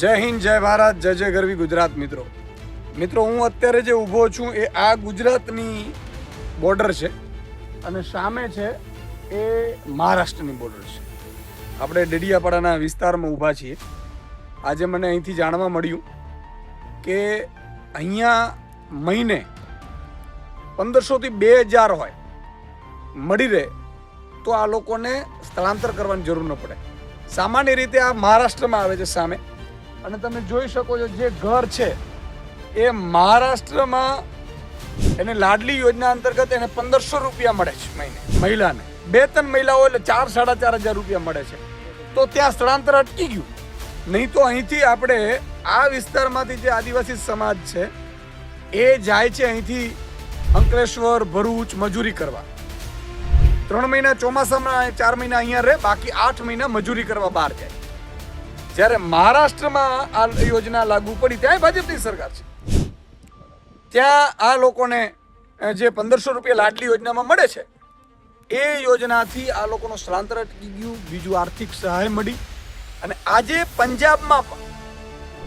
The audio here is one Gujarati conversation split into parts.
જય હિન્દ, જય ભારત, જય જય ગરવી ગુજરાત. મિત્રો હું અત્યારે જે ઊભો છું એ આ ગુજરાતની બોર્ડર છે અને સામે છે એ મહારાષ્ટ્રની બોર્ડર છે. આપણે ડેડિયાપાડાના વિસ્તારમાં ઊભા છીએ. આજે મને અહીંથી જાણવા મળ્યું કે અહીંયા મહિને 1500 થી 2000 હોય મળી રહે તો આ લોકોને સ્થળાંતર કરવાની જરૂર ન પડે. સામાન્ય રીતે આ મહારાષ્ટ્રમાં આવે છે સામે, અને તમે જોઈ શકો છો જે ઘર છે એ મહારાષ્ટ્રમાં એને લાડલી યોજના અંતર્ગત એને 1500 રૂપિયા મળે છે મહિને મહિલાને. 2-3 મહિલાઓ એટલે 4,000-4,500 રૂપિયા મળે છે. તો ત્યાં સ્થળાંતર અટકી ગયું. નહીં તો અહીંથી આપણે આ વિસ્તારમાંથી જે આદિવાસી સમાજ છે એ જાય છે અહીંથી અંકલેશ્વર, ભરૂચ મજૂરી કરવા. 3 મહિના ચોમાસામાં, 4 મહિના અહીંયા રહે, બાકી 8 મહિના મજૂરી કરવા બહાર જાય. જ્યારે મહારાષ્ટ્રમાં આ યોજના લાગુ પડી ત્યાં ભાજપની સરકાર છે. ત્યાં આ લોકોને જે 1500 રૂપિયા લાડલી યોજનામાં મળે છે એ યોજનાથી આ લોકોનું સ્થળાંતર અટકી ગયું. બીજું આર્થિક સહાય મળી. અને આજે પંજાબમાં પણ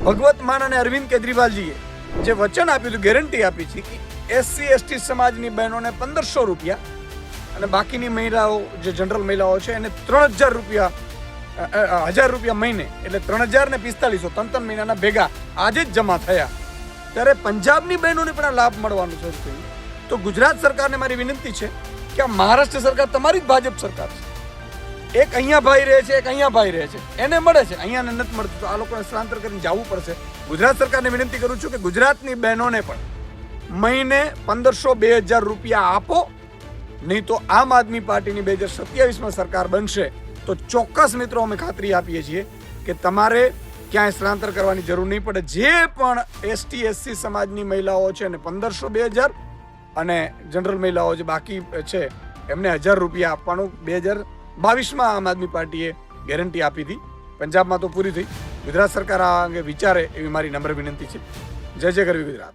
ભગવત માન અને અરવિંદ કેજરીવાલજીએ જે વચન આપ્યું હતું, ગેરંટી આપી છે કે SC/ST સમાજની બહેનોને 1500 રૂપિયા અને બાકીની મહિલાઓ જે જનરલ મહિલાઓ છે એને 3000 રૂપિયા 1000 રૂપિયા મહિને, એટલે 3000 ને 4500 3 મહિનાના ભેગા આજે જ જમા થયા. ત્યારે પંજાબની બહેનોને પણ આ લાભ મળવાનું શરૂ થયું. તો ગુજરાત સરકારને મારી વિનંતી છે કે આ મહારાષ્ટ્ર સરકાર તમારી જ ભાજપ સરકાર છે. એક અહીંયા ભાઈ રહે છે, એક અહીંયા ભાઈ રહે છે, એને મળે છે, અહીંયાને નથી મળતું. તો આ લોકોને સ્થળાંતર કરીને જવું પડશે. ગુજરાત સરકારને વિનંતી કરું છું કે ગુજરાતની બહેનોને પણ મહિને 1500-2000 રૂપિયા આપો. નહીં તો આમ આદમી પાર્ટીની 2027માં સરકાર બનશે તો ચોક્કસ મિત્રો અમે ખાતરી આપીએ છીએ કે તમારે ક્યાંય સ્થળાંતર કરવાની જરૂર નહીં પડે. જે પણ ST/SC સમાજની મહિલાઓ છે એને 1500-2000 અને જનરલ મહિલાઓ જે બાકી છે એમને 1000 રૂપિયા આપવાનું 2022માં આમ આદમી પાર્ટીએ ગેરંટી આપી હતી. પંજાબમાં તો પૂરી થઈ. ગુજરાત સરકાર આ અંગે વિચારે એવી મારી નમ્ર વિનંતી છે. જય જય ગરવી ગુજરાત.